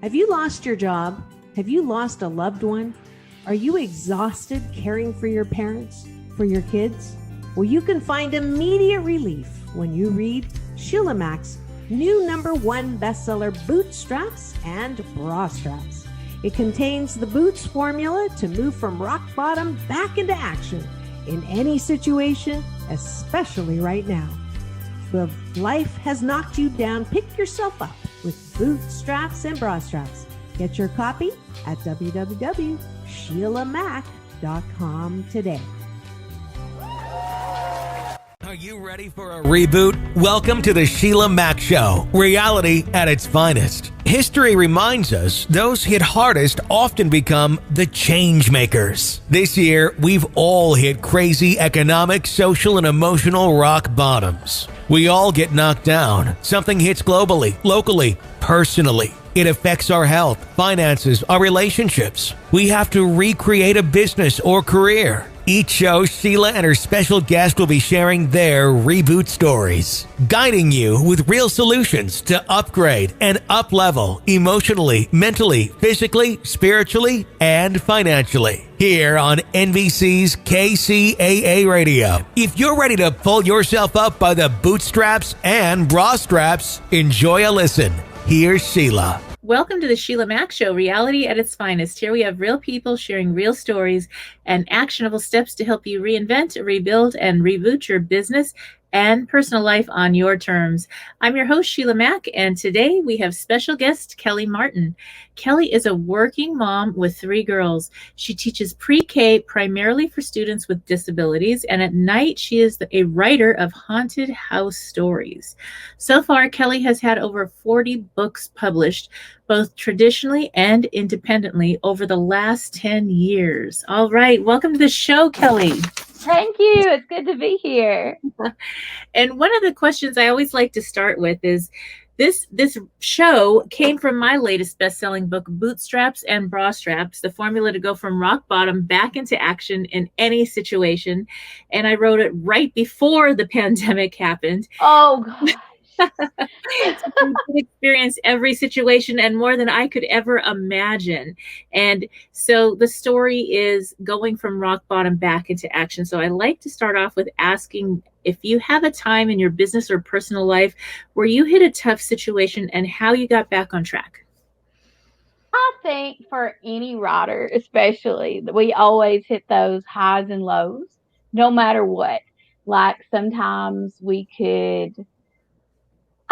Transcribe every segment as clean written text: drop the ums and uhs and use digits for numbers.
Have you lost your job? Have you lost a loved one? Are you exhausted caring for your parents, for your kids? Well, you can find immediate relief when you read Sheila Mack's new #1 bestseller, Bootstraps and Bra Straps. It contains the Boots formula to move from rock bottom back into action in any situation, especially right now. So if life has knocked you down, pick yourself up with Bootstraps and Bra Straps. Get your copy at www.sheilamack.com today. Are you ready for a reboot? Welcome to the Sheila Mack Show, reality at its finest. History reminds us those hit hardest often become the change makers. This year, we've all hit crazy economic, social, and emotional rock bottoms. We all get knocked down. Something hits globally, locally, personally. It affects our health, finances, our relationships. We have to recreate a business or career. Each show, Sheila and her special guest will be sharing their reboot stories, guiding you with real solutions to upgrade and up-level emotionally, mentally, physically, spiritually, and financially. Here on NBC's KCAA Radio. If you're ready to pull yourself up by the bootstraps and bra straps, enjoy a listen. Here's Sheila. Welcome to the Sheila Mack Show, reality at its finest. Here we have real people sharing real stories and actionable steps to help you reinvent, rebuild, and reboot your business and personal life on your terms. I'm your host, Sheila Mack, and today we have special guest Kelly Martin. Kelly is a working mom with 3 girls. She teaches pre-K primarily for students with disabilities, and at night she is a writer of haunted house stories. So far, Kelly has had over 40 books published, both traditionally and independently, over the last 10 years. All right, welcome to the show, Kelly. Thank you. It's good to be here. And one of the questions I always like to start with is this show came from my latest best-selling book, Bootstraps and Bra Straps, the formula to go from rock bottom back into action in any situation. And I wrote it right before the pandemic happened. Oh, gosh. I experienced every situation and more than I could ever imagine. And so the story is going from rock bottom back into action. So I like to start off with asking if you have a time in your business or personal life where you hit a tough situation and how you got back on track. I think for any writer, especially, we always hit those highs and lows, no matter what. Like sometimes we could,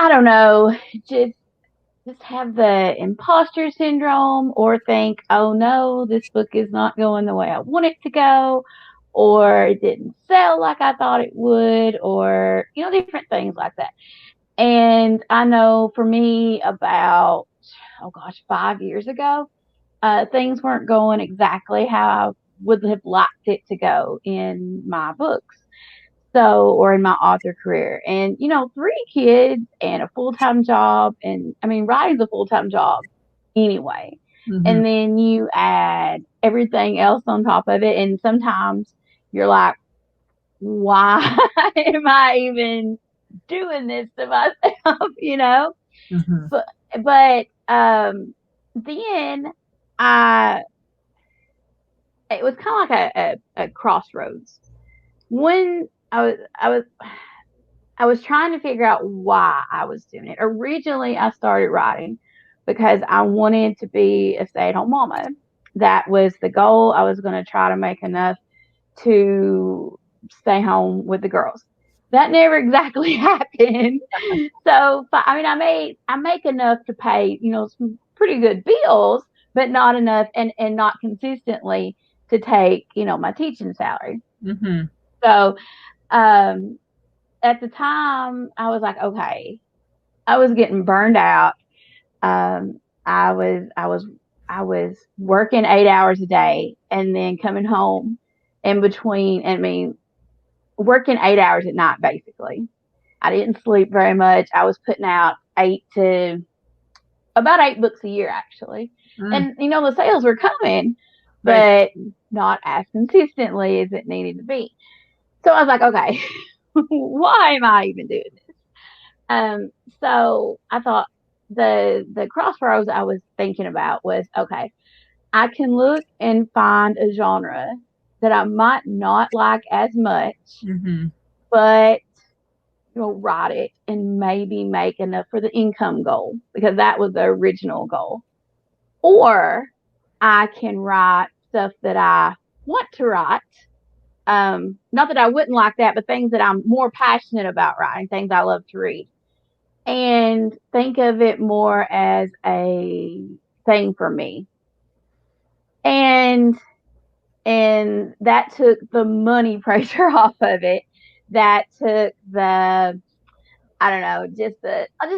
I don't know, just have the imposter syndrome or think, oh no, this book is not going the way I want it to go, or it didn't sell like I thought it would, or, different things like that. And I know for me about, 5 years ago, things weren't going exactly how I would have liked it to go in my books. Or in my author career. And, 3 kids and a full-time job. And writing's a full-time job anyway. Mm-hmm. And then you add everything else on top of it. And sometimes you're like, why am I even doing this to myself, Mm-hmm. But then it was kind of like a crossroads. When I was trying to figure out why I was doing it. Originally, I started writing because I wanted to be a stay-at-home mama. That was the goal. I was going to try to make enough to stay home with the girls. That never exactly happened. So, I make enough to pay, some pretty good bills, but not enough and not consistently to take, my teaching salary. Mm-hmm. So, at the time I was like, okay, I was getting burned out. I was working 8 hours a day and then coming home in between, working 8 hours at night, basically. I didn't sleep very much. I was putting out about 8 books a year, actually. And, the sales were coming, but not as consistently as it needed to be. So I was like, okay, why am I even doing this? So I thought, the crossroads I was thinking about was, okay, I can look and find a genre that I might not like as much, Mm-hmm. but write it and maybe make enough for the income goal, because that was the original goal. Or I can write stuff that I want to write. Not that I wouldn't like that, but things that I'm more passionate about writing, things I love to read. And think of it more as a thing for me. And that took the money pressure off of it. That took the, I don't know, just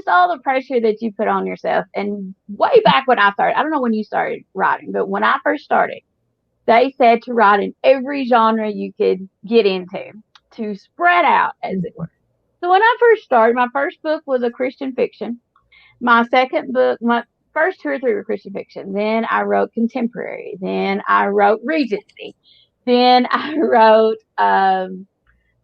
all the pressure that you put on yourself. And way back when I started, I don't know when you started writing, but when I first started, they said to write in every genre you could get into, to spread out, as it were. So when I first started, my first book was a Christian fiction. My second book, my first two or three were Christian fiction. Then I wrote contemporary. Then I wrote Regency. Then I wrote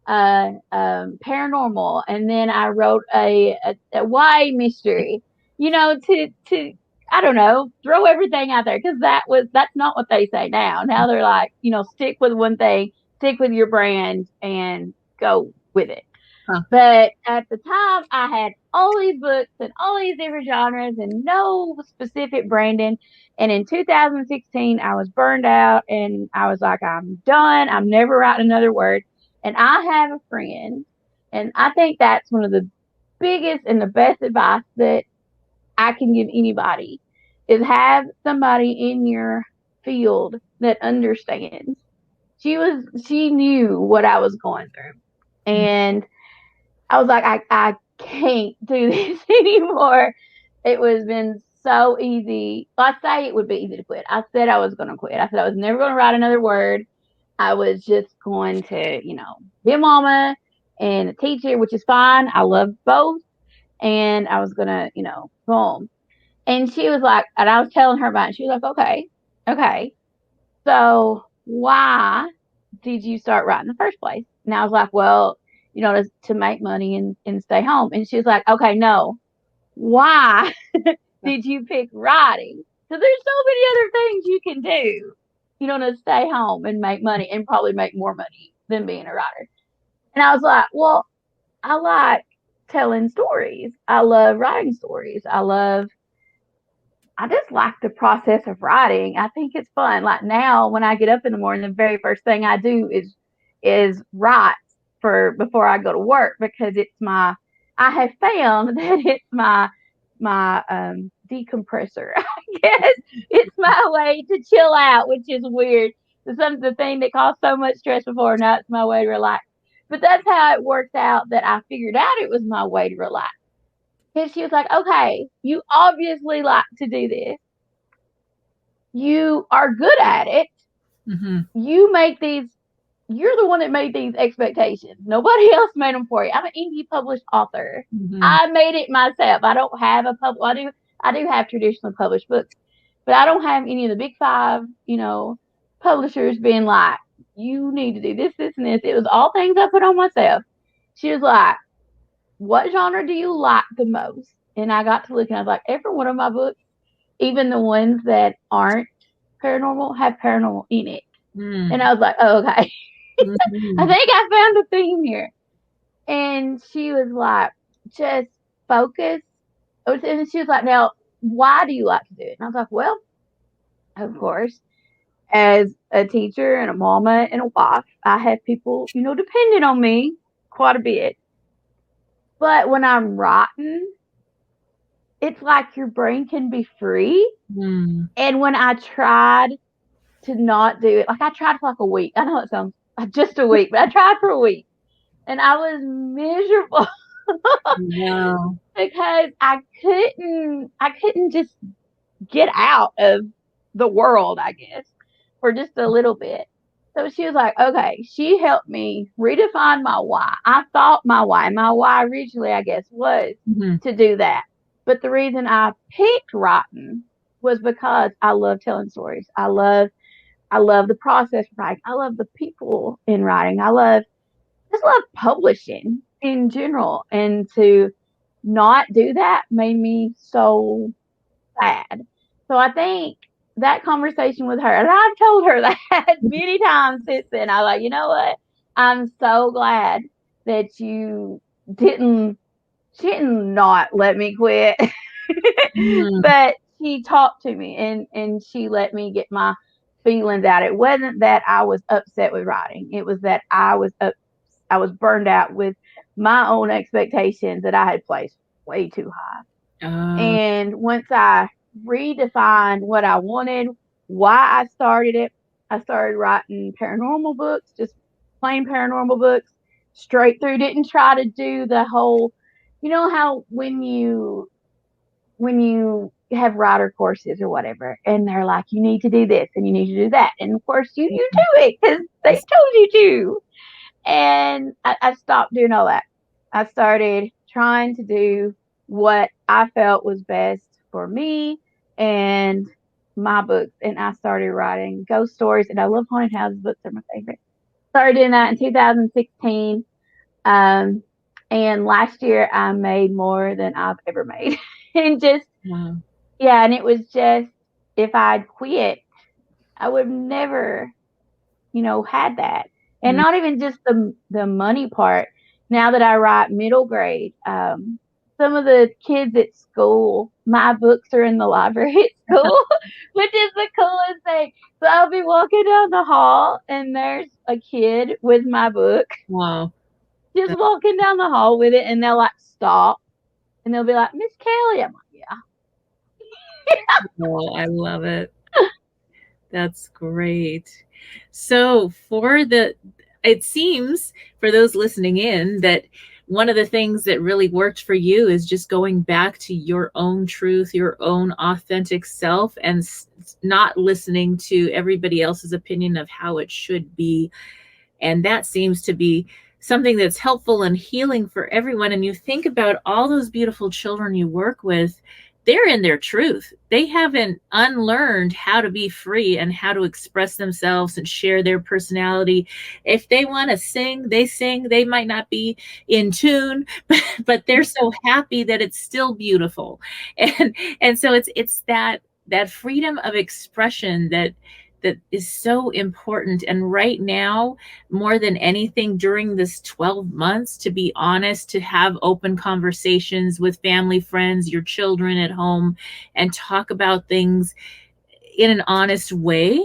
paranormal, and then I wrote a YA mystery. To I don't know, throw everything out there, because that's not what they say now. Now they're like, stick with one thing, stick with your brand, and go with it. Huh. But at the time, I had all these books and all these different genres and no specific branding. And in 2016, I was burned out and I was like, I'm done. I'm never writing another word. And I have a friend, and I think that's one of the biggest and the best advice that I can give anybody, is have somebody in your field that understands. She knew what I was going through. And I was like, I can't do this anymore. It was been so easy. Well, I say it would be easy to quit. I said I was going to quit. I said I was never going to write another word. I was just going to, be a mama and a teacher, which is fine. I love both. And I was going to, go home. And she was like, and I was telling her about it. She was like, okay. So why did you start writing in the first place? And I was like, well, to make money and stay home. And she was like, okay, no, why did you pick writing? Because there's so many other things you can do, to stay home and make money, and probably make more money than being a writer. And I was like, well, I like telling stories. I love writing stories. I just like the process of writing. I think it's fun. Like now, when I get up in the morning, the very first thing I do is write for before I go to work, because I have found that it's my decompressor. I guess it's my way to chill out, which is weird. The thing that caused so much stress before, now it's my way to relax. But that's how it worked out, that I figured out it was my way to relax. Because she was like, okay, you obviously like to do this. You are good at it. Mm-hmm. You're the one that made these expectations. Nobody else made them for you. I'm an indie published author. Mm-hmm. I made it myself. I don't have I do have traditionally published books, but I don't have any of the big five, publishers being like, you need to do this, this, and this. It was all things I put on myself. She was like, what genre do you like the most? And I got to look, and I was like, every one of my books, even the ones that aren't paranormal, have paranormal in it. Mm-hmm. And I was like, oh, okay. Mm-hmm. I think I found a theme here. And she was like, just focus. And she was like, now, why do you like to do it? And I was like, well, of course, as a teacher and a mama and a wife, I have people, depending on me quite a bit. But when I'm writing, it's like your brain can be free. Mm. And when I tried to not do it, like I tried for like a week. I know it sounds like just a week, but I tried for a week and I was miserable Wow. because I couldn't just get out of the world, I guess, for just a little bit. So she was like, okay, she helped me redefine my why. I thought my why originally, I guess, was Mm-hmm. to do that. But the reason I picked writing was because I love telling stories. I love the process of writing. I love the people in writing. I just love publishing in general, and to not do that made me so sad. So I think that conversation with her, and I've told her that many times since then. I was like, you know what? I'm so glad that she didn't not let me quit. Mm. But she talked to me and she let me get my feelings out. It wasn't that I was upset with writing. It was that I was burned out with my own expectations that I had placed way too high. Oh, And once I redefined what I wanted, why I started it, I started writing paranormal books, just plain paranormal books, straight through. Didn't try to do the whole, you know how when you have writer courses or whatever, and they're like, you need to do this and you need to do that, and of course you do it because they told you to. And I stopped doing all that. I started trying to do what I felt was best for me and my books. And I started writing ghost stories, and I love haunted houses. Books are my favorite. Started doing that in 2016. Um, and last year I made more than I've ever made. And just, wow. yeah, and it was just, if I'd quit, I would have never had that. And Mm. not even just the money part. Now that I write middle grade, some of the kids at school, my books are in the library at school, which is the coolest thing. So I'll be walking down the hall and there's a kid with my book, Wow. just walking down the hall with it, and they'll like stop and they'll be like, Miss Kelly. I'm like, yeah. Oh, I love it. That's great. So it seems for those listening in that one of the things that really worked for you is just going back to your own truth, your own authentic self, and not listening to everybody else's opinion of how it should be. And that seems to be something that's helpful and healing for everyone. And you think about all those beautiful children you work with, they're in their truth. They haven't unlearned how to be free and how to express themselves and share their personality. If they want to sing, they sing. They might not be in tune, but they're so happy that it's still beautiful. And so it's that freedom of expression that is so important. And right now, more than anything during this 12 months, to be honest, to have open conversations with family, friends, your children at home, and talk about things in an honest way,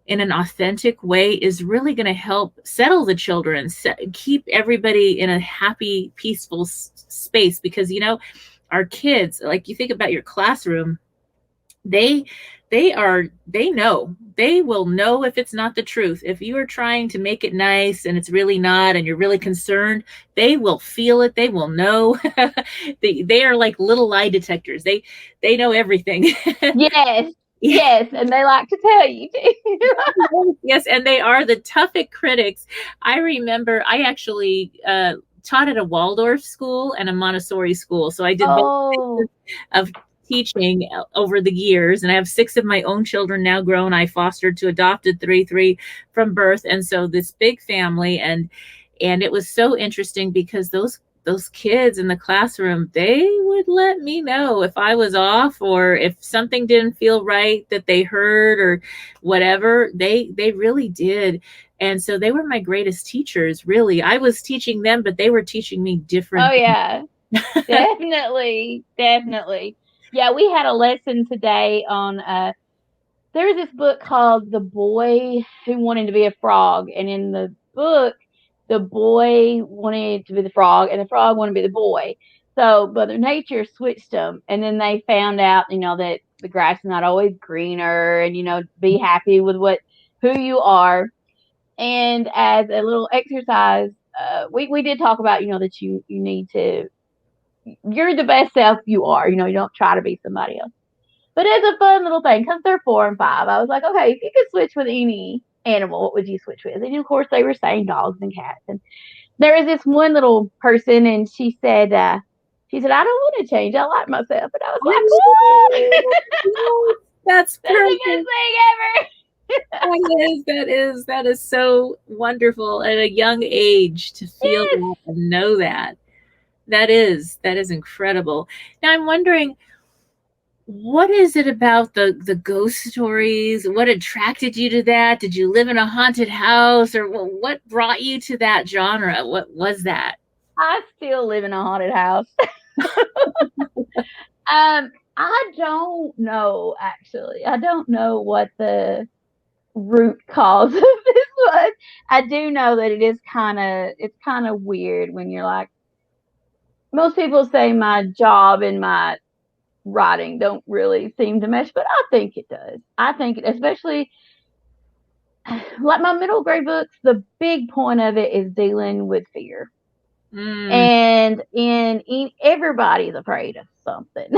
in an authentic way, is really going to help settle the children, keep everybody in a happy, peaceful space. Because, our kids, like, you think about your classroom, they they will know if it's not the truth. If you are trying to make it nice and it's really not, and you're really concerned, they will feel it. They will know. They are like little lie detectors. They know everything. Yes. Yeah. Yes. And they like to tell you too. Yes, and they are the toughest critics. I remember I actually taught at a Waldorf school and a Montessori school, so I did both Oh. of teaching over the years, and I have 6 of my own children now grown. I fostered to adopted three from birth, and so this big family, and it was so interesting because those kids in the classroom, they would let me know if I was off or if something didn't feel right that they heard or whatever. They really did. And so they were my greatest teachers, really. I was teaching them, but they were teaching me different Oh yeah. Definitely. Definitely. Yeah, we had a lesson today on there was this book called The Boy Who Wanted to Be a Frog, and in the book the boy wanted to be the frog and the frog wanted to be the boy. So Mother Nature switched them, and then they found out, that the grass is not always greener, and be happy with who you are. And as a little exercise, we did talk about, that you need to, you're the best self you are. You don't try to be somebody else. But as a fun little thing, because they're 4 and 5, I was like, okay, if you could switch with any animal, what would you switch with? And of course, they were saying dogs and cats. And there was this one little person, and she said, I don't want to change. I like myself. And I was like, what? That's That's the perfect. best thing ever. That is so wonderful at a young age to feel Yes. that and know that. That is incredible. Now I'm wondering, what is it about the ghost stories? What attracted you to that? Did you live in a haunted house, or what brought you to that genre? What was that? I still live in a haunted house. I don't know actually. I don't know what the root cause of this was. I do know that it's kind of weird when you're like, most people say my job and my writing don't really seem to mesh, but I think it does. I think, especially like my middle grade books, the big point of it is dealing with fear. Mm, And everybody's afraid of something.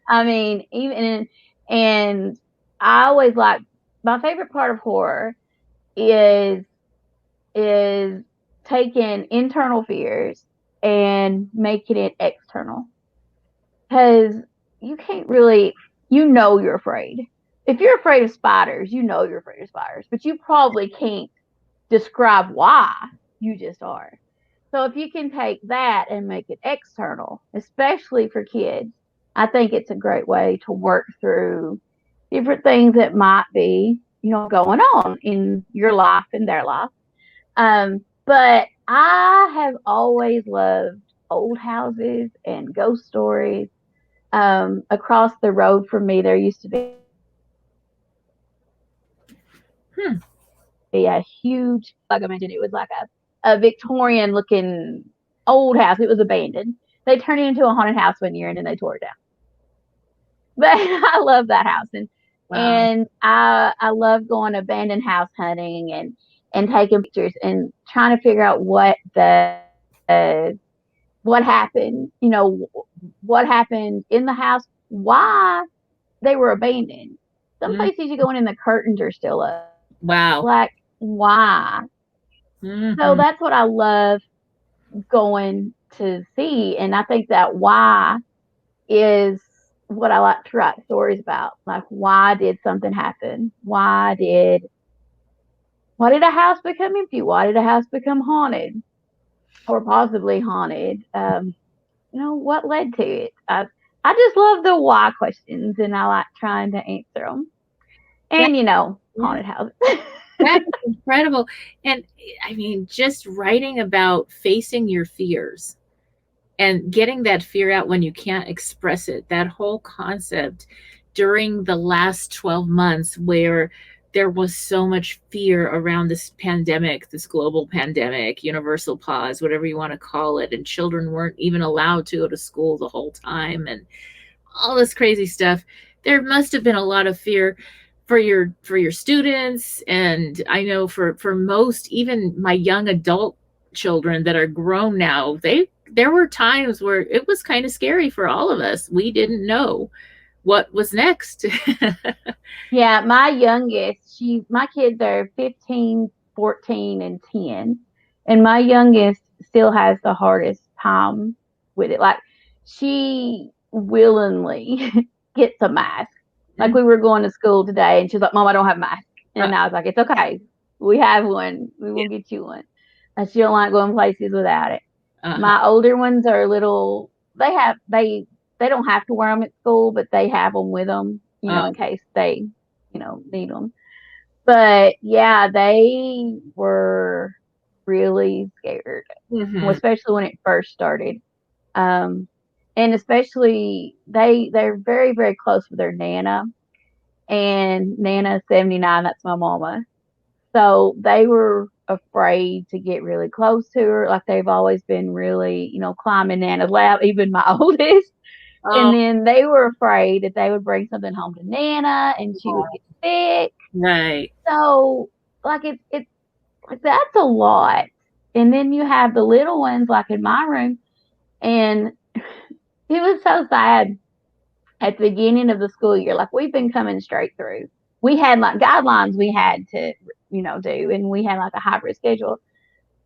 I mean, and I always like, my favorite part of horror is is taking internal fears and making it external. Because you can't really, you're afraid. If you're afraid of spiders, you're afraid of spiders, but you probably can't describe why. You just are. So if you can take that and make it external, especially for kids, I think it's a great way to work through different things that might be, going on in your life and their life. But I have always loved old houses and ghost stories. Across the road from me, there used to be hmm. a huge, like I mentioned, it was like a Victorian looking old house. It was abandoned. They turned it into a haunted house one year and then they tore it down. But I love that house, and Wow. I love going abandoned house hunting and taking pictures and trying to figure out uh, what happened, what happened in the house, why they were abandoned. Some Mm, places you go in and the curtains are still up. wow. Like, why? So Hmm. that's what I love going to see. And I think that why is what I like to write stories about. Like, why did something happen? Why did a house become empty? Why did a house become haunted or possibly haunted? What led to it? I just love the why questions, and I like trying to answer them. That, And yeah, haunted houses. that is incredible. And I mean, just writing about facing your fears and getting that fear out when you can't express it, that whole concept during the last 12 months where there was so much fear around this pandemic, this global pandemic, universal pause, whatever you want to call it, and children weren't even allowed to go to school the whole time, and all this crazy stuff. There must have been a lot of fear for your students, and I know for most, even my young adult children that are grown now, there were times where it was kind of scary for all of us. We didn't know what was next. Yeah, my youngest, my kids are 15, 14, and 10. And my youngest still has the hardest time with it. Like, she willingly gets a mask. Like, we were going to school today and she's like, Mom, I don't have a mask. uh, And I was like, it's okay. We have one. We will get you one. And she don't like going places without it. uh-huh. My older ones are a little, they don't have to wear them at school, but they have them with them, uh, in case they need them. But yeah, they were really scared, mhm. especially when it first started. Um, and especially they're very, very close with their Nana, and Nana's 79. That's my mama. So they were afraid to get really close to her. Like, they've always been really, climbing Nana's lap, even my oldest. And Oh, then they were afraid that they would bring something home to Nana and she would get sick. right. So, like, it's like, that's a lot. And then you have the little ones, like in my room, and it was so sad at the beginning of the school year. Like, we've been coming straight through. We had like guidelines we had to, do, and we had like a hybrid schedule.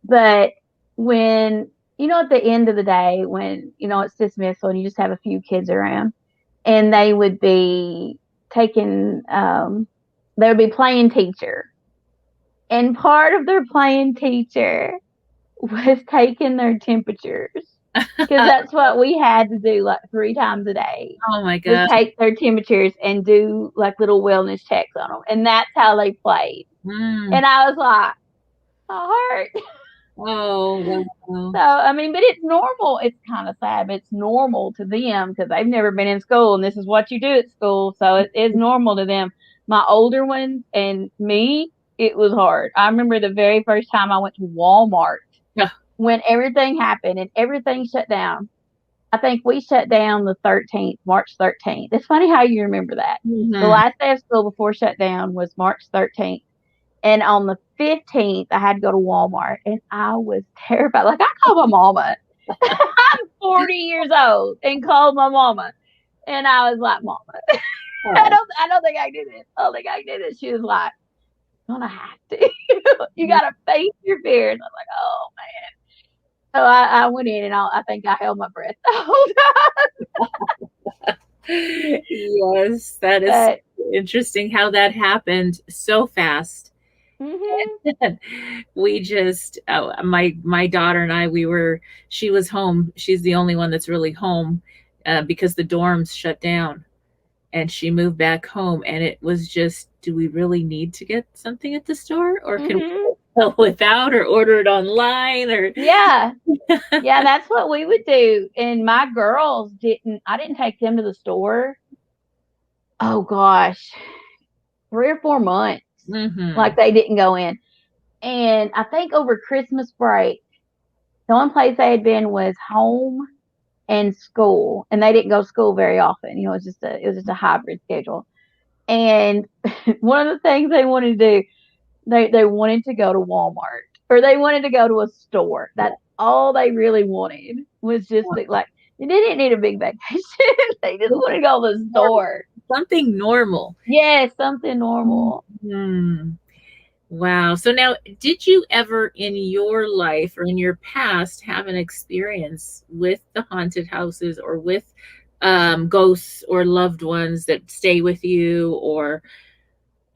But when, at the end of the day, when, it's dismissal and you just have a few kids around, and they would be taking, they would be playing teacher. And part of their playing teacher was taking their temperatures. because that's what we had to do like 3 times a day. Oh my We God. take their temperatures and do like little wellness checks on them, and that's how they played. Mm. And I was like, I hurt. Oh, So, wow. I mean, but it's normal. It's kind of sad, but it's normal to them because they've never been in school and this is what you do at school. So it is normal to them. My older ones and me, it was hard. I remember the very first time I went to Walmart Yeah. when everything happened and everything shut down. I think we shut down the 13th, March 13th. It's funny how you remember that. The Mhm. last day of school before shutdown was March 13th. And on the 15th, I had to go to Walmart and I was terrified. Like, I called my mama. I'm 40 years old and called my mama. And I was like, Mama, Oh. I don't think I can do this. I don't think I can do this. She was like, gonna have to. You gotta face your fears. I was like, oh man. So I went in and I think I held my breath the whole Yes, that is time. interesting how that happened so fast. Hmm. We just my daughter and I she was home. She's the only one that's really home because the dorms shut down and she moved back home and it was just, do we really need to get something at the store or can we Hmm. go without or order it online or Yeah. Yeah, that's what we would do. And my girls I didn't take them to the store. Oh gosh, 3 or 4 months. Mhm. Like they didn't go in. And I think over Christmas break, the only place they had been was home and school. And they didn't go to school very often. You know, it was just a hybrid schedule. And one of the things they wanted to do, they wanted to go to Walmart or they wanted to go to a store. That's all they really wanted was just like they didn't need a big vacation. They just wanted to go to the store. Something normal. Yeah, something normal. Mhm. Wow. So now, did you ever in your life or in your past have an experience with the haunted houses or with ghosts or loved ones that stay with you or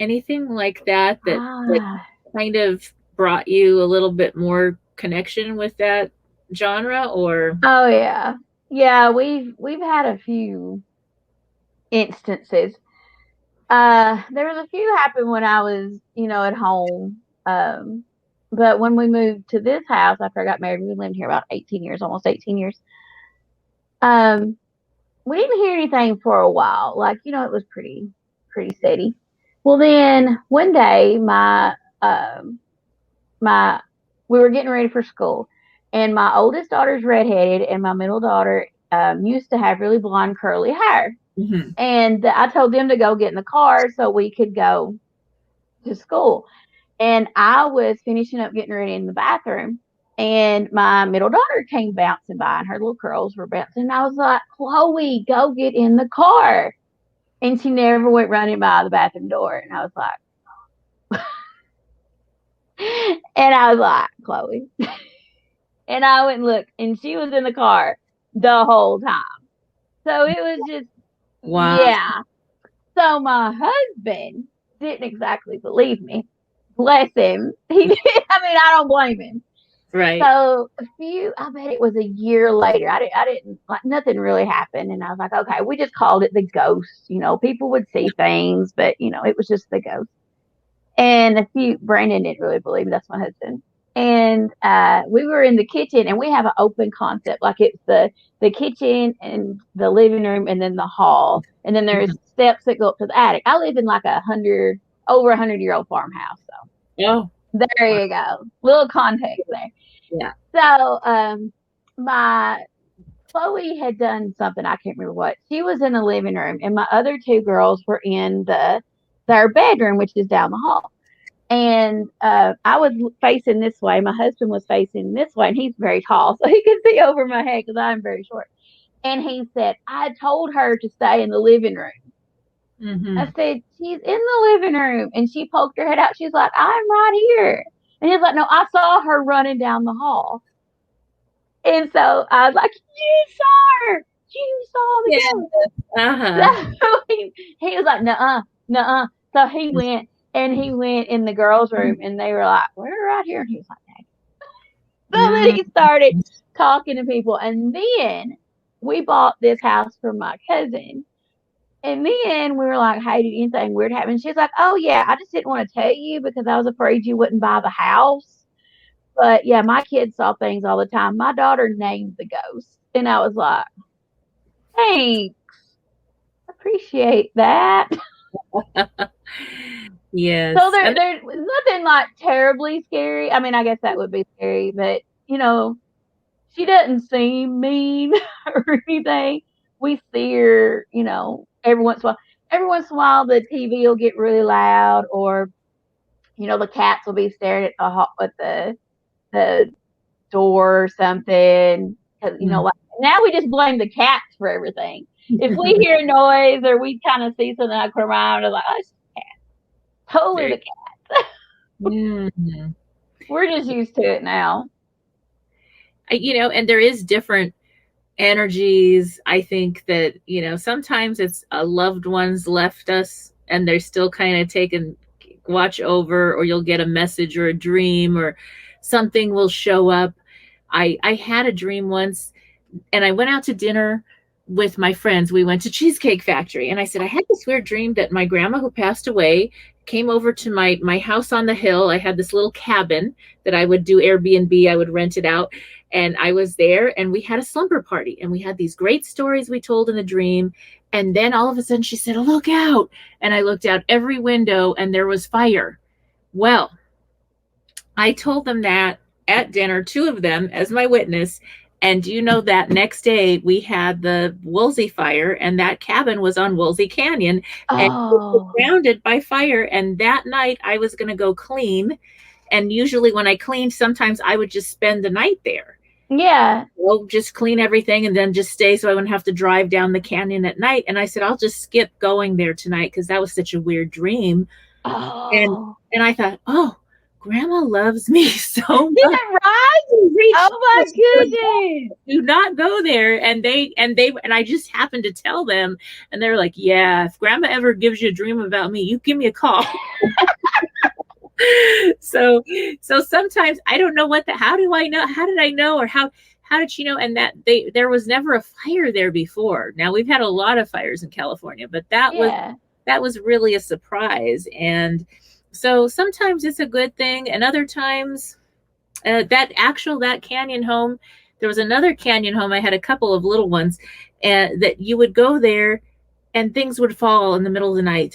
anything like that that Ah, kind of brought you a little bit more connection with that genre or oh yeah. Yeah, we've had a few instances. There was a few happened when I was, at home. But when we moved to this house after I got married, we lived here about 18 years, almost 18 years. Um, we didn't hear anything for a while. Like, it was pretty steady. Well, then one day um, my, we were getting ready for school and my oldest daughter's redheaded and my middle daughter, used to have really blonde curly hair. Mhm. And I told them to go get in the car so we could go to school. And I was finishing up getting ready in the bathroom. And my middle daughter came bouncing by and her little curls were bouncing. And I was like, Chloe, go get in the car. And she never went running by the bathroom door. And I was like, Chloe. And I went and looked, and she was in the car the whole time. So it was just, Wow. yeah. So my husband didn't exactly believe me. Bless him. He did. I mean, I don't blame him. Right. So I bet it was a year later. I didn't like nothing really happened. And I was like, okay, we just called it the ghost. People would see things, but it was just the ghost. And Brandon didn't really believe me. That's my husband. And we were in the kitchen and we have an open concept. Like it's the kitchen and the living room and then the hall. And then there's Mhm. steps that go up to the attic. I live in like over 100-year-old farmhouse. So Oh, there wow. you go. Little context there. Yeah. So, my Chloe had done something I can't remember what. She was in the living room, and my other two girls were in their bedroom, which is down the hall. And I was facing this way. My husband was facing this way, and he's very tall, so he could see over my head because I'm very short. And he said, "I told her to stay in the living room." I Mhm. said, "She's in the living room," and she poked her head out. She's like, "I'm right here." And he's like, "No, I saw her running down the hall." And so I was like, "You saw her. You saw the Yeah. ghost." Uh-huh. So he was like, "Nuh-uh, nuh-uh." So he went in the girls' room and they were like, "We're right here." And he was like, then he started talking to people. And then we bought this house for my cousin. And then we were like, hey, did anything weird happen? She's like, oh, yeah, I just didn't want to tell you because I was afraid you wouldn't buy the house. But yeah, my kids saw things all the time. My daughter named the ghost. And I was like, thanks. Appreciate that. So Yes. And there's nothing like terribly scary. I mean, I guess that would be scary, but she doesn't seem mean or anything. We see her, every once in a while. Every once in a while, the TV will get really loud, or the cats will be staring at the door or something. 'Cause, like now we just blame the cats for everything. If we hear a noise or we kind of see something like around, we're like, oh, it's the cat. Totally the cat. Mhm. We're just used to it now. And there is different energies. I think that, sometimes it's a loved one's left us and they're still kind of taking watch over, or you'll get a message or a dream or something will show up. I had a dream once, and I went out to dinner with my friends. We went to Cheesecake Factory, and I said I had this weird dream that my grandma, who passed away, came over to my house on the hill. I had this little cabin that I would do Airbnb. I would rent it out, and I was there, and we had a slumber party, and we had these great stories we told in the dream. And then all of a sudden she said, look out. And I looked out every window and there was fire. Well, I told them that at dinner, two of them as my witness. And do you know that next day we had the Woolsey fire, and that cabin was on Woolsey Canyon, and it was Oh, surrounded by fire. And that night I was going to go clean. And usually when I cleaned, sometimes I would just spend the night there. yeah. Well, just clean everything and then just stay so I wouldn't have to drive down the canyon at night. And I said, I'll just skip going there tonight because that was such a weird dream. And Oh, and I thought, oh, grandma loves me so is much. it right? She reached Oh my out and goodness. said, do not go there. And I just happened to tell them, and they're like, yeah, if grandma ever gives you a dream about me, you give me a call. so so sometimes I don't know how do I know, how did I know, or how did she know? And that there was never a fire there before. Now we've had a lot of fires in California, but Yeah. that was really a surprise. And so sometimes it's a good thing, and other times that canyon home, there was another canyon home. I had a couple of little ones, and that you would go there and things would fall in the middle of the night,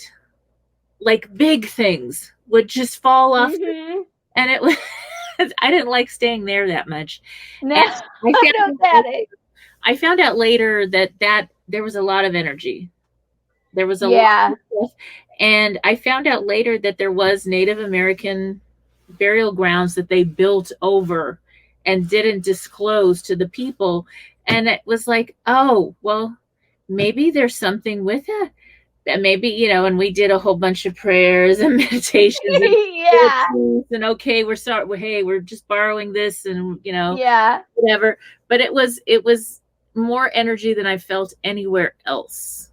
like big things would just fall off. Mm-hmm. And it was I didn't like staying there that much. No, And I I don't doubt it. found out later that there was a lot of energy. There was a lot Yeah. of stuff. And I found out later that there was Native American burial grounds that they built over and didn't disclose to the people. And it was like, oh, well, maybe there's something with it. And maybe, and we did a whole bunch of prayers and meditations Yeah. and okay, we're sorry. Well, hey, we're just borrowing this and, Yeah. whatever. But it was more energy than I felt anywhere else.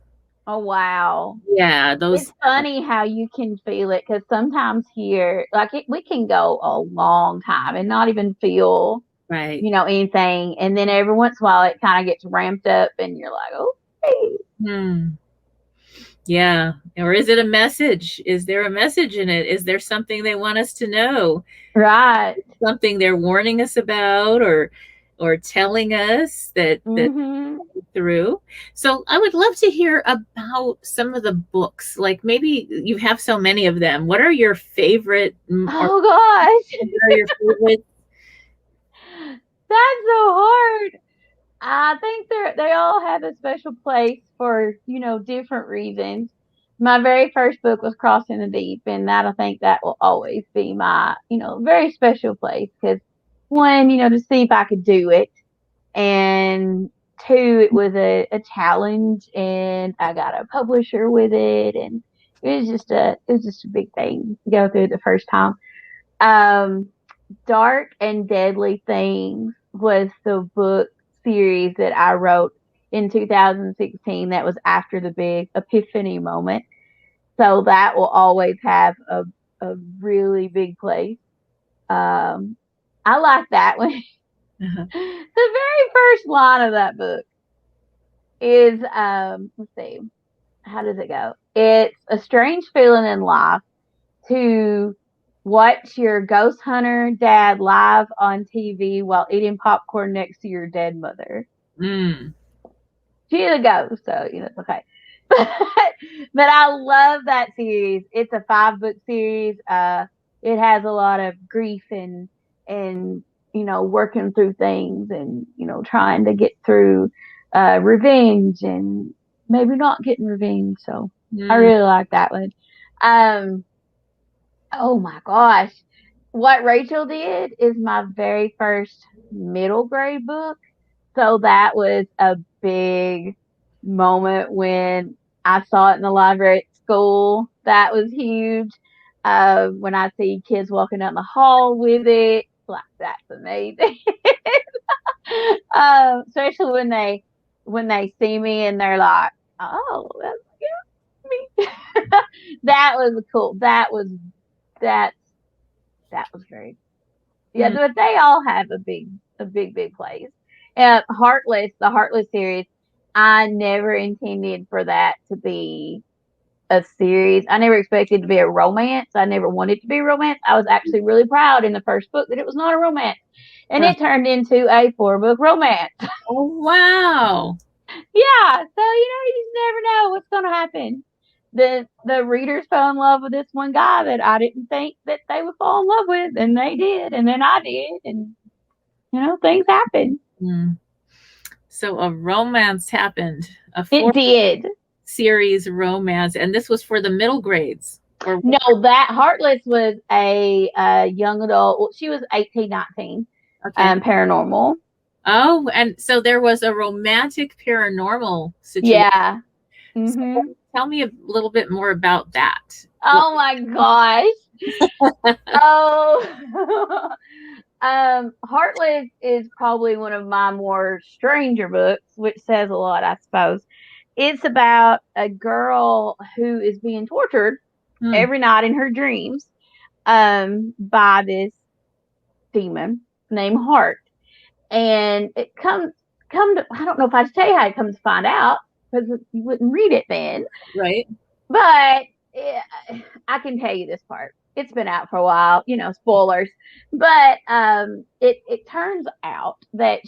Oh, wow. Yeah, It's funny how you can feel it, because sometimes here, like we can go a long time and not even feel, right. anything. And then every once in a while it kind of gets ramped up and you're like, okay. Hmm. Yeah. Or is it a message? Is there a message in it? Is there something they want us to know? Right. Something they're warning us about, or telling us that Mm-hmm. through. So I would love to hear about some of the books. Like maybe you have so many of them. What are your favorite? Or Oh gosh. what are your favorite? That's so hard. I think they all have a special place for, different reasons. My very first book was Crossing the Deep, and I think that will always be my, very special place, because one, to see if I could do it, and two, it was a challenge, and I got a publisher with it, and it was just a big thing to go through the first time. Um, Dark and Deadly Things was the book series that I wrote in 2016. That was after the big epiphany moment. So that will always have a really big place. I like that one. Uh-huh. The very first line of that book is let's see, how does it go? It's a strange feeling in life to watch your ghost hunter dad live on TV while eating popcorn next to your dead mother. Mm. She's a ghost, so it's okay. But I love that series. It's a 5-book series. It has a lot of grief and working through things and trying to get through revenge and maybe not getting revenge. So I Mm. really like that one. Um, oh my gosh, what Rachel did is my very first middle grade book. So that was a big moment when I saw it in the library at school. That was huge. When I see kids walking down the hall with it, like that's amazing. Especially when they see me and they're like, "Oh, that's me." That was cool. That that was great. Yeah, Mm. but they all have a big place. Heartless, the Heartless series, I never intended for that to be a series. I never expected it to be a romance. I never wanted it to be a romance. I was actually really proud in the first book that it was not a romance. And Huh. it turned into a 4-book romance. Oh, wow. Yeah, so you just never know what's gonna happen. The readers fell in love with this one guy that I didn't think that they would fall in love with, and they did, and then I did, and things happen. Mm. So a romance happened, a It four did. series romance, and this was for the middle grades. Or No, that Heartless was a young adult. Well, she was 18, 19. okay. Paranormal. Oh, and so there was a romantic paranormal situation. Yeah. So Mhm. tell me a little bit more about that. What? Oh my gosh. Oh. Heartless is probably one of my more stranger books, which says a lot, I suppose. It's about a girl who is being tortured Hmm. every night in her dreams by this demon named Heart. And it come to, I don't know if I should tell you how it comes to find out because you wouldn't read it then. Right. But I can tell you this part. It's been out for a while, spoilers. But it turns out that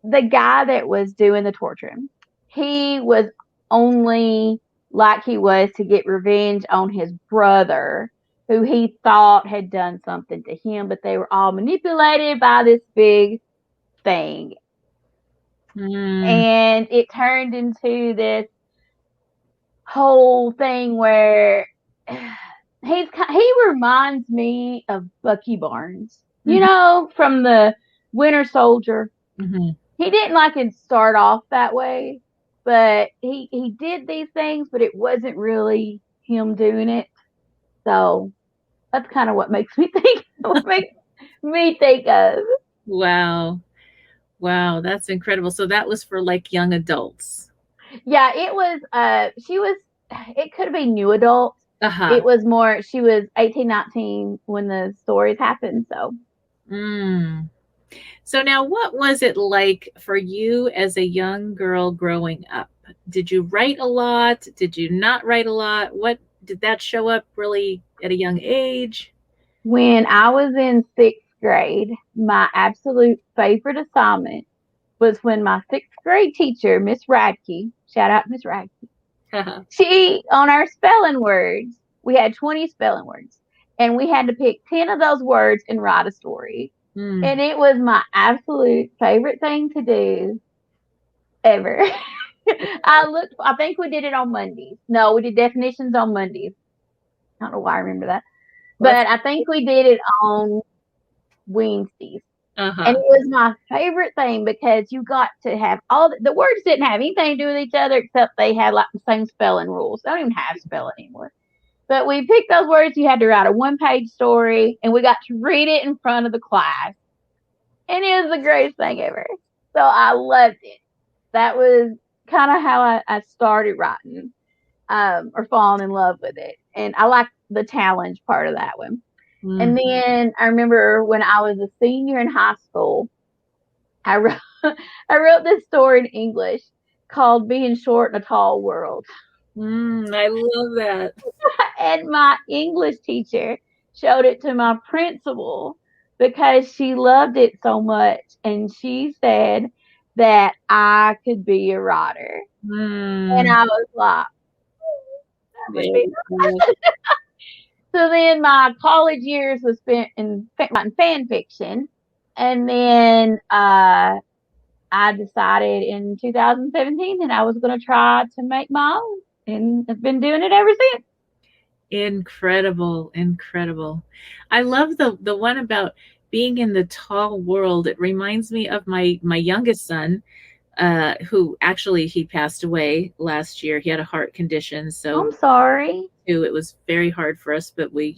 the guy that was doing the torturing, he was only like he was to get revenge on his brother, who he thought had done something to him, but they were all manipulated by this big thing. Hmm. And it turned into this whole thing where he reminds me of Bucky Barnes, Hmm. from the Winter Soldier. Hmm. He didn't like it start off that way, but he did these things, but it wasn't really him doing it. So that's kind of what makes me think what makes me think of. Wow. Wow, that's incredible. So that was for like young adults. Yeah, it was she was it could be new adult. Uh-huh. It was more she was 18, 19 when the stories happened, so Mm. So now what was it like for you as a young girl growing up? Did you write a lot? Did you not write a lot? What did that show up really at a young age? when I was in 6th grade, my absolute favorite assignment was when my 6th grade teacher, Miss Radke, shout out Miss Radke, she, on our spelling words, we had 20 spelling words, and we had to pick 10 of those words and write a story. Mm. And it was my absolute favorite thing to do ever. I think we did it on Mondays. No, we did definitions on Mondays. I don't know why I remember that. Well, But I think we did it on Wednesdays. And uh-huh. it was my favorite thing because you got to have all the words didn't have anything to do with each other except they had like the same spelling rules. They don't even have spelling anymore. But we picked those words. You had to write a 1-page story, and we got to read it in front of the class. And it was the greatest thing ever. So I loved it. That was kind of how I started writing or falling in love with it. And I like the challenge part of that one. And Mm. then I remember when I was a senior in high school, I wrote I wrote this story in English called Being Short in a Tall World. I love that. And my English teacher showed it to my principal because she loved it so much. And she said that I could be a writer. And Mm. I was like, that would be. Very cool. So then my college years was spent in writing fan fiction. And then I decided in 2017 that I was going to try to make my own. And I've been doing it ever since. Incredible, incredible. I love the one about being in the tall world. It reminds me of my youngest son, who actually he passed away last year. He had a heart condition, I'm so sorry. too, it was very hard for us. But we,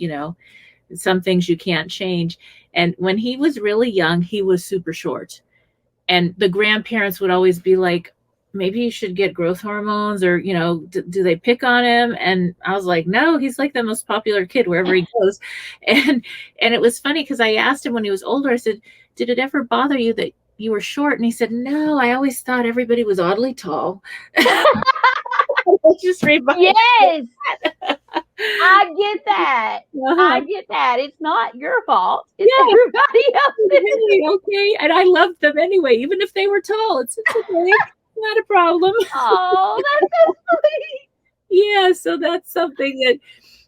some things you can't change. And when he was really young, he was super short, and the grandparents would always be like, maybe you should get growth hormones, or do they pick on him? And I was like, no, he's like the most popular kid wherever he goes. And it was funny because I asked him when he was older, I said, did it ever bother you that you were short? And he said, no, I always thought everybody was oddly tall. It just reminds me Yes, of that. I get that. I Uh-huh. get that. It's not your fault. It's Yeah. everybody else's. Hey, okay. And I loved them anyway, even if they were tall. It's okay. Not a problem. Oh, that's so sweet. Yeah, so that's something that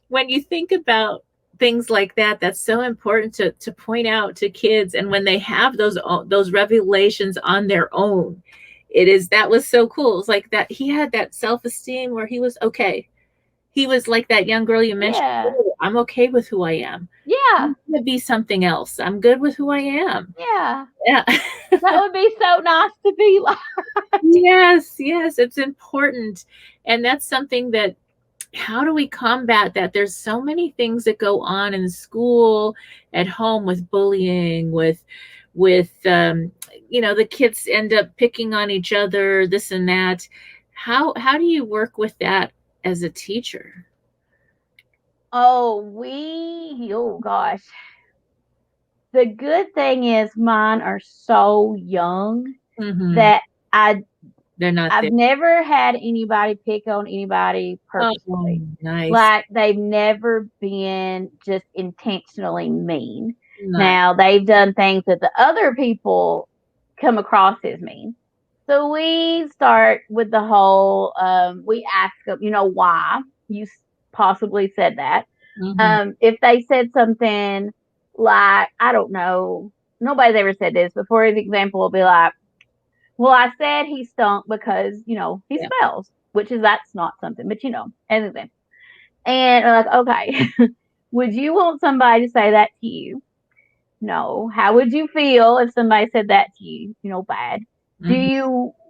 when you think about things like that, that's so important to point out to kids. And when they have those revelations on their own, that was so cool. It's like that he had that self-esteem where he was okay. He was like that young girl you mentioned. Yeah. "Oh, I'm okay with who I am. Yeah. I'm gonna be something else. I'm good with who I am." Yeah. Yeah. That would be so nice to be like. Yes, yes, it's important. And that's something that how do we combat that? There's so many things that go on in school, at home, with bullying, with the kids end up picking on each other, this and that. How do you work with that as a teacher? Oh gosh. The good thing is mine are so young Hmm. that I They're not I've there. never had anybody pick on anybody Oh, purposely. nice. Like they've never been just intentionally mean. Nice. Now they've done things that the other people come across as mean. So we start with the whole we ask them, why you possibly said that. Hmm. If they said something like, I don't know, nobody's ever said this before. The example will be like, well, I said he stunk because, he Yeah. smells, that's not something, but as an example. And we're like, okay, would you want somebody to say that to you? No. How would you feel if somebody said that to you? Bad. Hmm.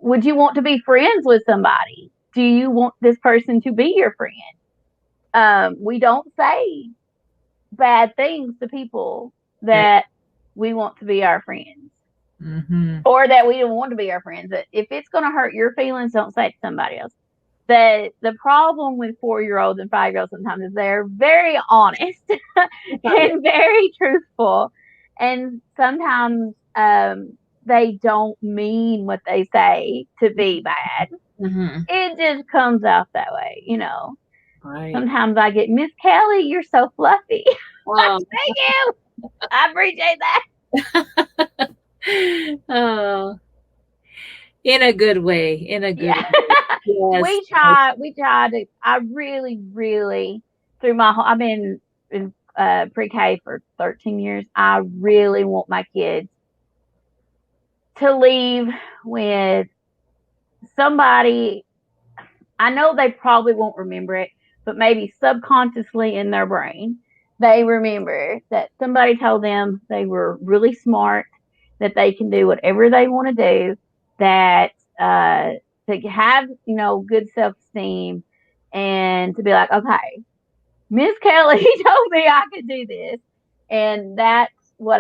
Would you want to be friends with somebody? Do you want this person to be your friend? We don't say bad things to people Right. that we want to be our friends Hmm. or that we don't want to be our friends. But if it's going to hurt your feelings, don't say it to somebody else. The problem with 4-year-olds and 5-year-olds sometimes is they're very honest and very truthful, and sometimes they don't mean what they say to be bad. Hmm. It just comes out that way. Right. Sometimes I get, Miss Kelly, you're so fluffy. Oh. Thank you. I appreciate that. Oh, in a good way. In a good Yeah. way. Yes. we try to, I really, really, through my whole, I've been in pre-K for 13 years. I really want my kids to leave with somebody. I know they probably won't remember it, but maybe subconsciously in their brain, they remember that somebody told them they were really smart, that they can do whatever they want to do, that to have, good self esteem, and to be like, okay, Miss Kelly told me I could do this. And that's what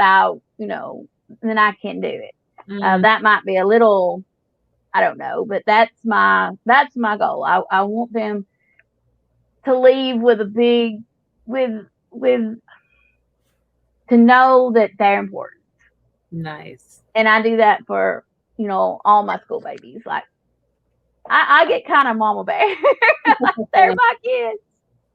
then I can do it. Mm, That might be a little, I don't know, but that's my goal. I want them to leave with a big, with to know that they're important. Nice. And I do that for, all my school babies. Like, I get kind of mama bear. Like, they're my kids.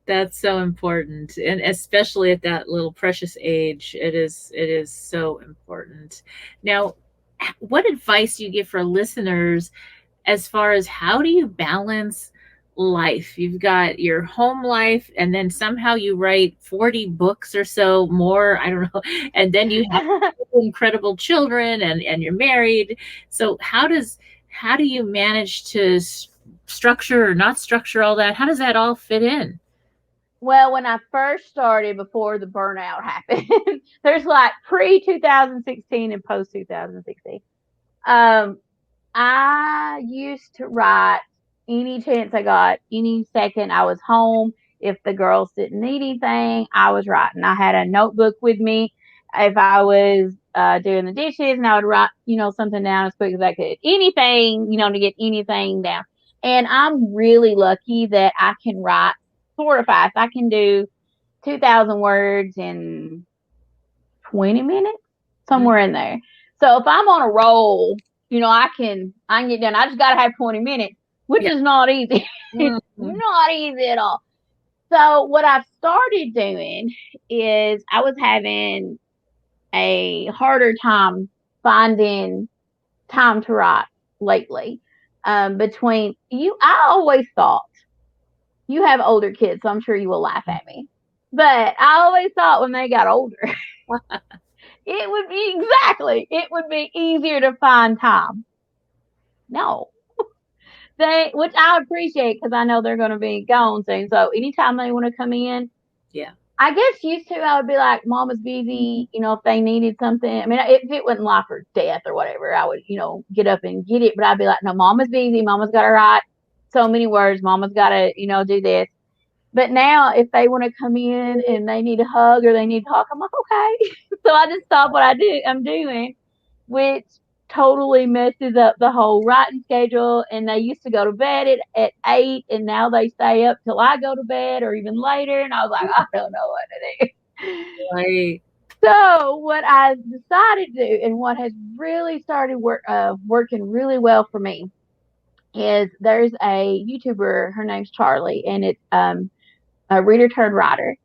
That's so important, and especially at that little precious age, it is so important. Now, what advice do you give for listeners as far as how do you balance life? You've got your home life, and then somehow you write 40 books or so more, I don't know, and then you have incredible children, and you're married. So how do you manage to structure or not structure all that? How does that all fit in? Well, when I first started before the burnout happened, there's like pre 2016 and post 2016. Um, I used to write any chance I got, any second I was home. If the girls didn't need anything, I was writing. I had a notebook with me. If I was doing the dishes, and I would write, something down as quick as I could. Anything, to get anything down. And I'm really lucky that I can write sort of fast. I can do 2,000 words in 20 minutes, somewhere in there. So if I'm on a roll, I can get done. I just gotta have 20 minutes, which Yeah. is not easy. It's Mhm. not easy at all. So what I've started doing is I was having a harder time finding time to write lately. Between you, I always thought you have older kids, so I'm sure you will laugh at me. But I always thought when they got older, it would be easier to find time. No, which I appreciate because I know they're going to be gone soon. So anytime they want to come in, Yeah. I guess used to I would be like, Mama's busy. If they needed something. I mean, if it wasn't life or death or whatever, I would, get up and get it. But I'd be like, no, Mama's busy. Mama's got to write so many words. Mama's got to, do this. But now, if they want to come in and they need a hug or they need to talk, I'm like, okay. So I just stop what I'm doing, which totally messes up the whole writing schedule. And they used to go to bed at 8, and now they stay up till I go to bed or even later. And I was like, I don't know what to do. Right. So what I decided to do, and what has really started working really well for me, is there's a YouTuber. Her name's Charlie, and it's a reader turned writer.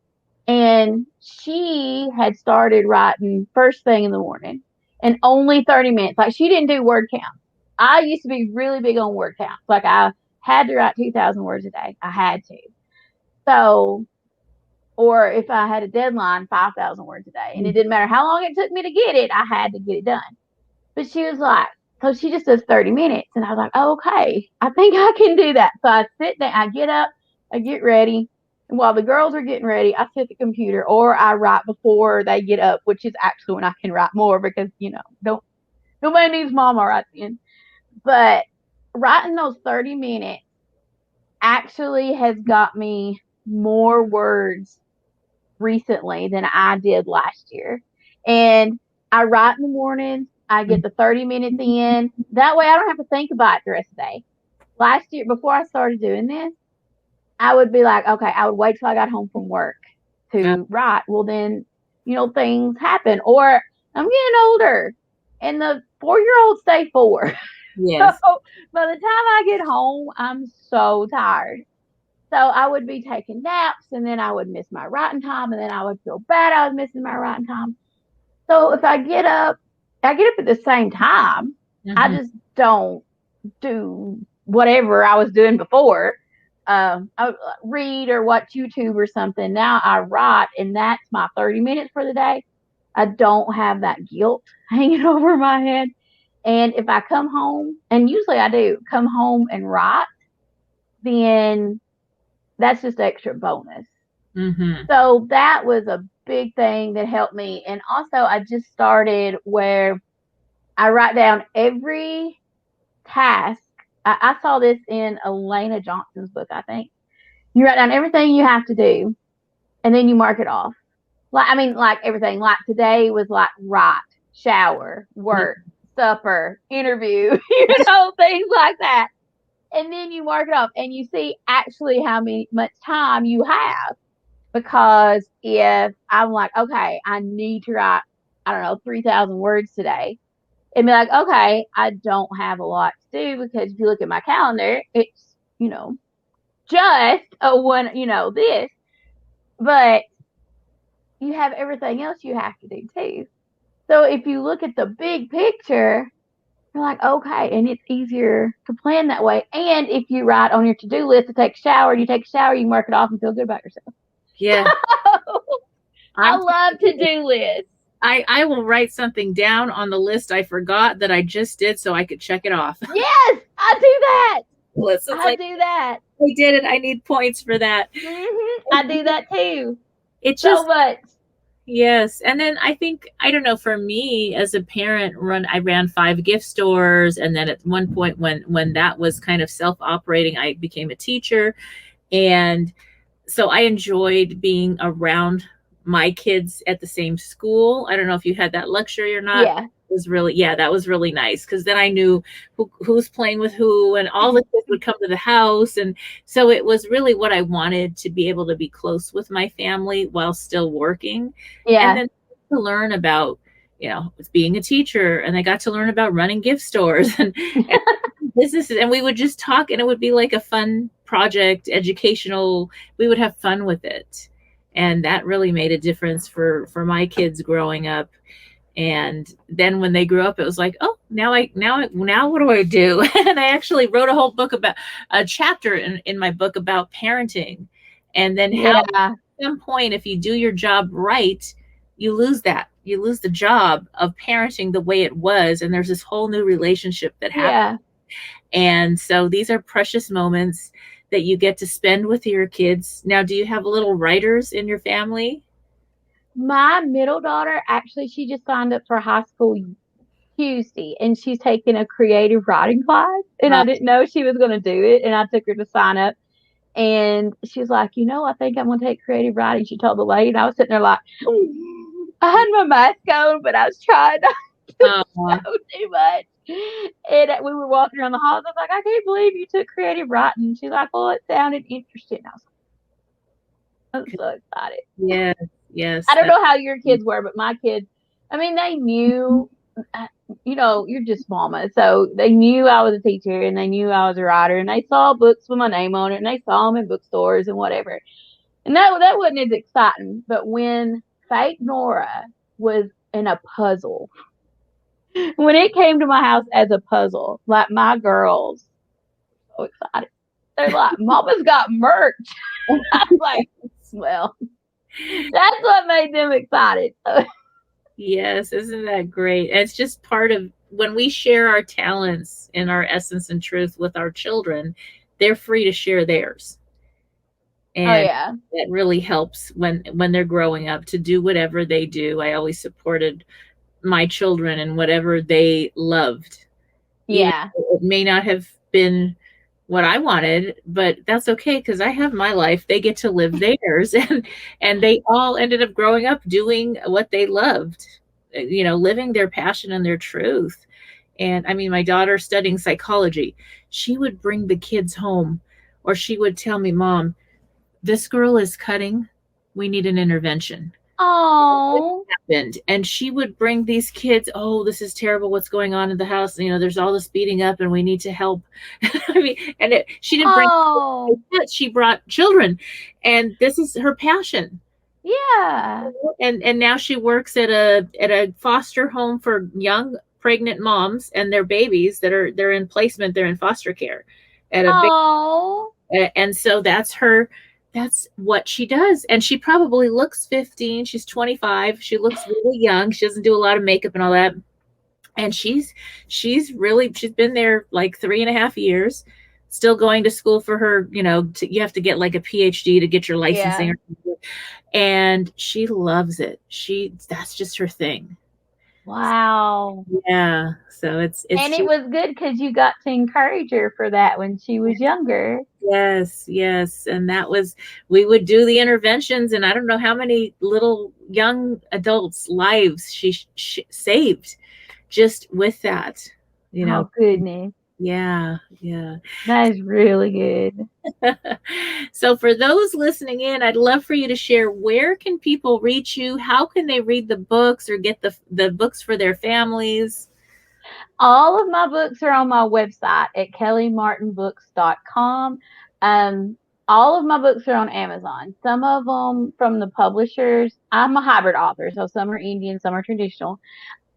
And she had started writing first thing in the morning and only 30 minutes. Like, she didn't do word count. I used to be really big on word counts. Like, I had to write 2,000 words a day. I had to. So, or if I had a deadline, 5,000 words a day. And it didn't matter how long it took me to get it, I had to get it done. But she was like, so she just does 30 minutes. And I was like, oh, okay, I think I can do that. So I sit down, I get up, I get ready. And while the girls are getting ready, I sit at the computer or I write before they get up, which is actually when I can write more because, nobody needs mama right then. But writing those 30 minutes actually has got me more words recently than I did last year. And I write in the mornings. I get the 30 minutes in. That way I don't have to think about it the rest of the day. Last year, before I started doing this, I would be like, okay, I would wait till I got home from work Yeah. to write. Well, then, things happen. Or I'm getting older and the 4-year-olds stay 4. So Yes. by the time I get home, I'm so tired. So I would be taking naps, and then I would miss my writing time, and then I would feel bad I was missing my writing time. So if I get up at the same time. I Mhm. just don't do whatever I was doing before. I would read or watch YouTube or something. Now I write, and that's my 30 minutes for the day. I don't have that guilt hanging over my head. And if I come home, and usually I do come home and write, then that's just extra bonus. Mhm. So that was a big thing that helped me. And also, I just started where I write down every task. I saw this in Elena Johnson's book, I think. You write down everything you have to do, and then you mark it off. Like everything. Like today was like write, shower, work, supper, interview, things like that. And then you mark it off, and you see actually how much time you have. because if I'm like, okay, I need to write, I don't know, 3,000 words today, and be like, okay, I don't have a lot to do because if you look at my calendar, it's, just a one, this, but you have everything else you have to do too. So if you look at the big picture, you're like, okay, and it's easier to plan that way. And if you write on your to-do list to take a shower, and you take a shower, you can mark it off and feel good about yourself. Yeah. I love to-do lists. I will write something down on the list I forgot that I just did so I could check it off. Yes, I do that. Listen, I do that. I did it. I need points for that. I do that too. It's so just much. Yes. And then I think, I don't know, for me as a parent, I ran 5 gift stores. And then at one point when that was kind of self-operating, I became a teacher. And so I enjoyed being around my kids at the same school. I don't know if you had that luxury or not. Yeah. That was really nice, because then I knew who's playing with who, and all the kids would come to the house. And so it was really what I wanted, to be able to be close with my family while still working. Yeah. And then to learn about, being a teacher, and I got to learn about running gift stores and businesses, and we would just talk, and it would be like a fun project, educational. We would have fun with it. And that really made a difference for my kids growing up. And then when they grew up, it was like, oh, now what do I do? And I actually wrote a whole book about a chapter in my book about parenting. And then how at some point, if you do your job right, you lose the job of parenting the way it was. And there's this whole new relationship that happens. Yeah. And so these are precious moments that you get to spend with your kids. Now, do you have little writers in your family? My middle daughter, actually, she just signed up for high school Tuesday, and she's taking a creative writing class, and I didn't know she was going to do it, and I took her to sign up, and she was like, I think I'm going to take creative writing. She told the lady, and I was sitting there like, I had my mask on, but I was trying not to show too much. And we were walking around the halls. I was like, I can't believe you took creative writing. She's like, well, it sounded interesting. I was so excited. Yes. I don't know how your kids were, but my kids, they knew, you're just mama. So they knew I was a teacher, and they knew I was a writer, and they saw books with my name on it, and they saw them in bookstores and whatever. And that wasn't as exciting. But when Fake Nora was in a puzzle, when it came to my house as a puzzle, like, my girls were so excited. They're like, Mama's got merch. I was like, well, that's what made them excited. Yes, isn't that great? And it's just part of when we share our talents and our essence and truth with our children, they're free to share theirs. And that really helps when they're growing up to do whatever they do. I always supported my children in whatever they loved. Yeah. It may not have been what I wanted, but that's okay, because I have my life. They get to live theirs, and they all ended up growing up doing what they loved, living their passion and their truth. And my daughter studying psychology, she would bring the kids home, or she would tell me, Mom, this girl is cutting. We need an intervention. Oh, happened. And she would bring these kids, oh, this is terrible, what's going on in the house, there's all this beating up, and we need to help. She didn't bring she brought children, and this is her passion. Yeah. And now she works at a foster home for young pregnant moms and their babies they're in placement, they're in foster care at and so that's what she does. And she probably looks 15. She's 25. She looks really young. She doesn't do a lot of makeup and all that. And she's been there like 3.5 years, still going to school for her, you have to get like a PhD to get your licensing. Yeah. And she loves it. That's just her thing. Wow. Yeah. So it's and it was good because you got to encourage her for that when she was younger. Yes. And we would do the interventions, and I don't know how many little young adults' lives she saved just with that. Oh, goodness. Yeah, yeah. That is really good. So for those listening in, I'd love for you to share, where can people reach you? How can they read the books or get the books for their families? All of my books are on my website at kellymartinbooks.com. All of my books are on Amazon. Some of them from the publishers. I'm a hybrid author, so some are Indian, some are traditional.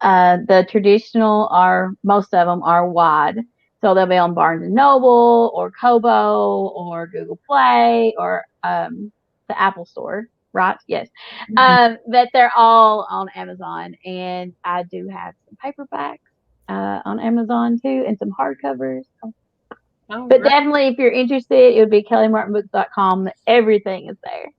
The traditional are, most of them are wide. So they'll be on Barnes and Noble or Kobo or Google Play or the Apple Store, right? Yes. Mhm. But they're all on Amazon. And I do have some paperbacks on Amazon too, and some hardcovers. All But right. definitely, if you're interested, it would be kellymartinbooks.com. Everything is there.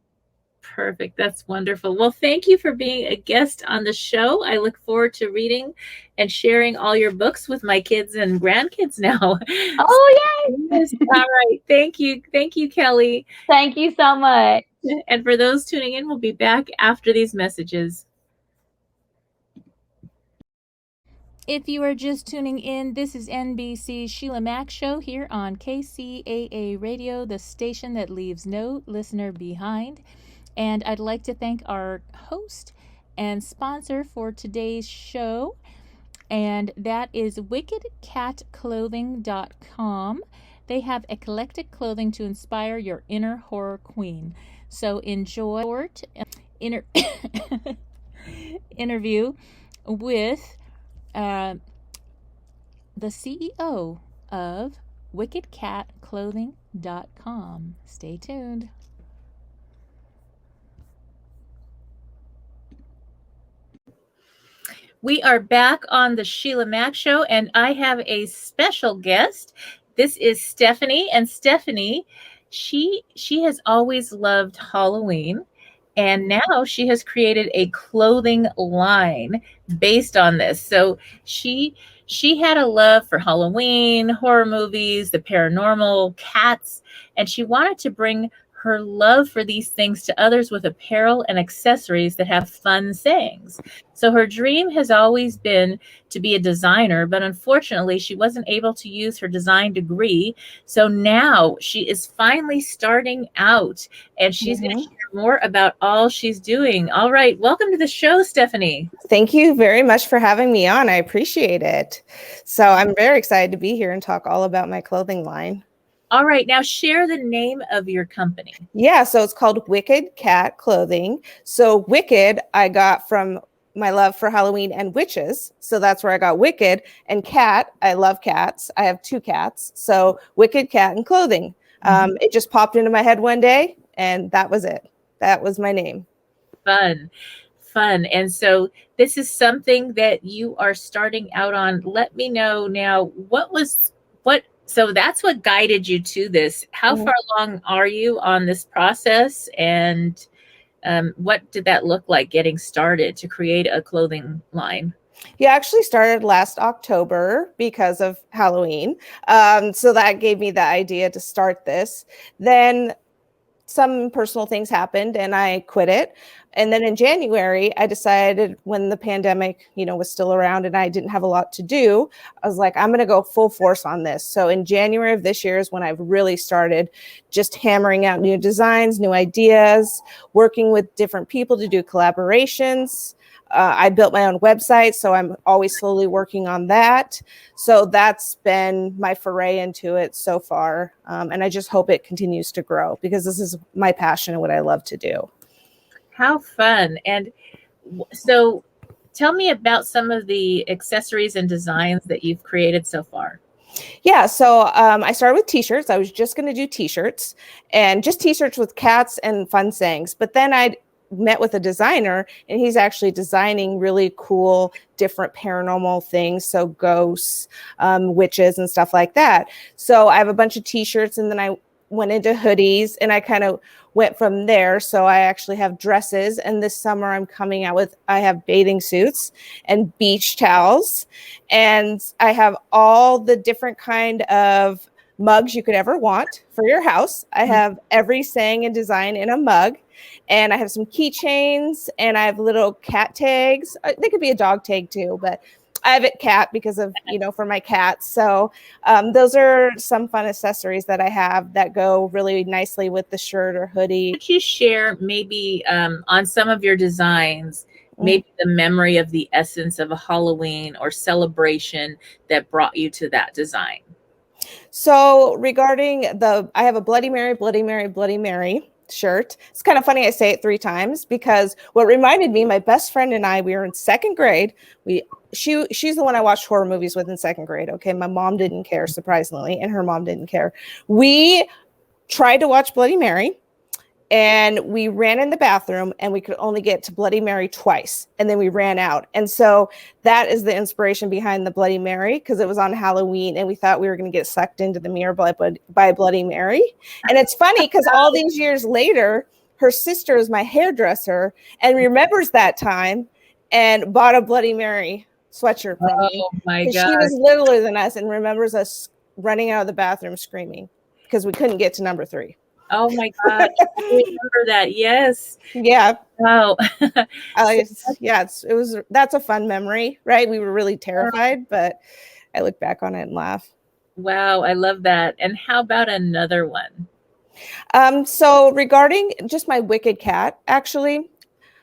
Perfect. That's wonderful. Well, thank you for being a guest on the show. I look forward to reading and sharing all your books with my kids and grandkids now. Oh, Yes. All right. Thank you. Thank you, Kelly. thank you so much. And for those tuning in, we'll be back after these messages. If you are just tuning in, this is NBC's Sheila Mack Show here on KCAA Radio, the station that leaves no listener behind. And I'd like to thank our host and sponsor for today's show, and that is wickedcatclothing.com. They have eclectic clothing to inspire your inner horror queen. So enjoy short interview with the CEO of wickedcatclothing.com. Stay tuned. We are back on the Sheila Mack Show, and I have a special guest. This is Stephanie, and Stephanie, she has always loved Halloween, and now she has created a clothing line based on this. So she had a love for Halloween, horror movies, the paranormal, cats, and she wanted to bring her love for these things to others with apparel and accessories that have fun sayings. So her dream has always been to be a designer, but unfortunately, she wasn't able to use her design degree. So now she is finally starting out, and she's going to share more about all she's doing. All right, welcome to the show, Stephanie. Thank you very much for having me on. I appreciate it. So I'm very excited to be here and talk all about my clothing line. All right, now share the name of your company. Yeah, so it's called Wicked Cat Clothing. So Wicked, I got from my love for Halloween and witches. So that's where I got Wicked. And cat, I love cats. I have 2 cats. So Wicked Cat and Clothing. It just popped into my head one day, and that was it. That was my name. Fun. And so this is something that you are starting out on. Let me know now, so that's what guided you to this. How far along are you on this process, and what did that look like getting started to create a clothing line? Yeah, actually started last October because of Halloween. So that gave me the idea to start this. Then some personal things happened and I quit it. And then in January, I decided, when the pandemic, was still around and I didn't have a lot to do, I was like, I'm going to go full force on this. So in January of this year is when I've really started just hammering out new designs, new ideas, working with different people to do collaborations. I built my own website, so I'm always slowly working on that. So that's been my foray into it so far. And I just hope it continues to grow, because this is my passion and what I love to do. How fun. And so tell me about some of the accessories and designs that you've created so far. Yeah, so I started with t-shirts. I was just going to do t-shirts, and just t-shirts with cats and fun sayings. But then I met with a designer, and he's actually designing really cool, different paranormal things. So ghosts, witches, and stuff like that. So I have a bunch of t-shirts, and then I went into hoodies, and I kind of went from there. So I actually have dresses, and this summer I have bathing suits and beach towels, and I have all the different kind of mugs you could ever want for your house. I have every saying and design in a mug. And I have some keychains, and I have little cat tags. They could be a dog tag too, but I have a cat because of, for my cats. So those are some fun accessories that I have that go really nicely with the shirt or hoodie. Could you share maybe on some of your designs, maybe the memory of the essence of a Halloween or celebration that brought you to that design? So regarding I have a Bloody Mary, Bloody Mary, Bloody Mary shirt. It's kind of funny I say it 3 times because what reminded me, my best friend and I, we were in 2nd grade. She's the one I watched horror movies with in 2nd grade. Okay. My mom didn't care, surprisingly, and her mom didn't care. We tried to watch Bloody Mary. And we ran in the bathroom and we could only get to Bloody Mary twice. And then we ran out. And so that is the inspiration behind the Bloody Mary, because it was on Halloween and we thought we were going to get sucked into the mirror by Bloody Mary. And it's funny because all these years later, her sister is my hairdresser and remembers that time and bought a Bloody Mary sweatshirt from me. Oh my God. She was littler than us and remembers us running out of the bathroom screaming because we couldn't get to number 3. Oh my God. I remember that. Yes. Yeah. Wow. That's a fun memory, right? We were really terrified, but I look back on it and laugh. Wow. I love that. And how about another one? So regarding just my wicked cat, actually,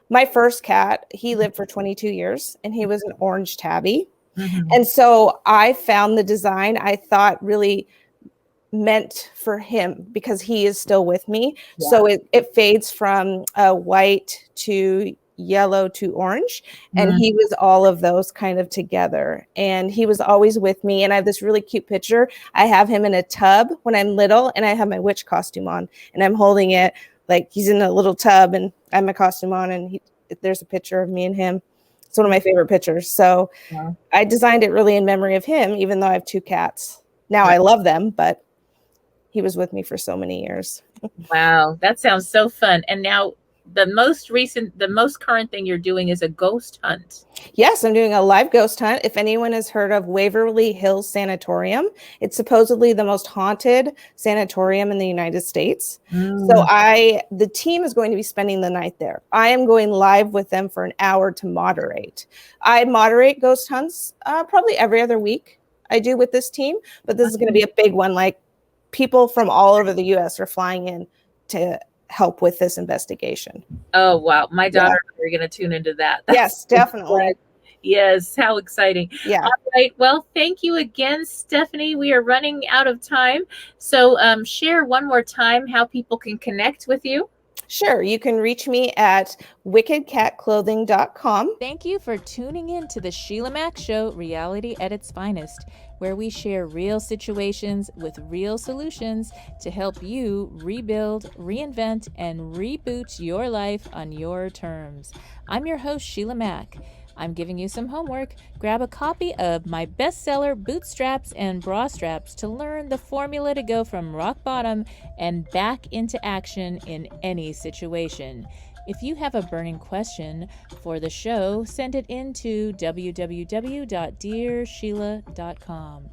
my first cat, he lived for 22 years and he was an orange tabby. Mm-hmm. And so I found the design I thought really meant for him because he is still with me. Yeah. So it fades from white to yellow to orange. And he was all of those kind of together. And he was always with me. And I have this really cute picture. I have him in a tub when I'm little and I have my witch costume on and I'm holding it like he's in a little tub and I have my costume on and there's a picture of me and him. It's one of my favorite pictures. So I designed it really in memory of him, even though I have 2 cats. Now I love them, but he was with me for so many years. Wow. That sounds so fun. And now the most current thing you're doing is a ghost hunt. Yes, I'm doing a live ghost hunt. If anyone has heard of Waverly Hills Sanatorium, it's supposedly the most haunted sanatorium in the United States. So the team is going to be spending the night there. I am going live with them for an hour to moderate. I moderate ghost hunts probably every other week I do with this team, but this is going to be a big one. Like, people from all over the U.S. are flying in to help with this investigation. Oh, wow. My daughter and I are going to tune into that. Yes, definitely. Yes. How exciting. Yeah. All right. Well, thank you again, Stephanie. We are running out of time. So share one more time how people can connect with you. Sure. You can reach me at wickedcatclothing.com. Thank you for tuning in to the Sheila Mack Show, Reality at its Finest, where we share real situations with real solutions to help you rebuild, reinvent, and reboot your life on your terms. I'm your host, Sheila Mack. I'm giving you some homework. Grab a copy of my bestseller, Bootstraps and Bra Straps, to learn the formula to go from rock bottom and back into action in any situation. If you have a burning question for the show, send it in to www.dearsheila.com.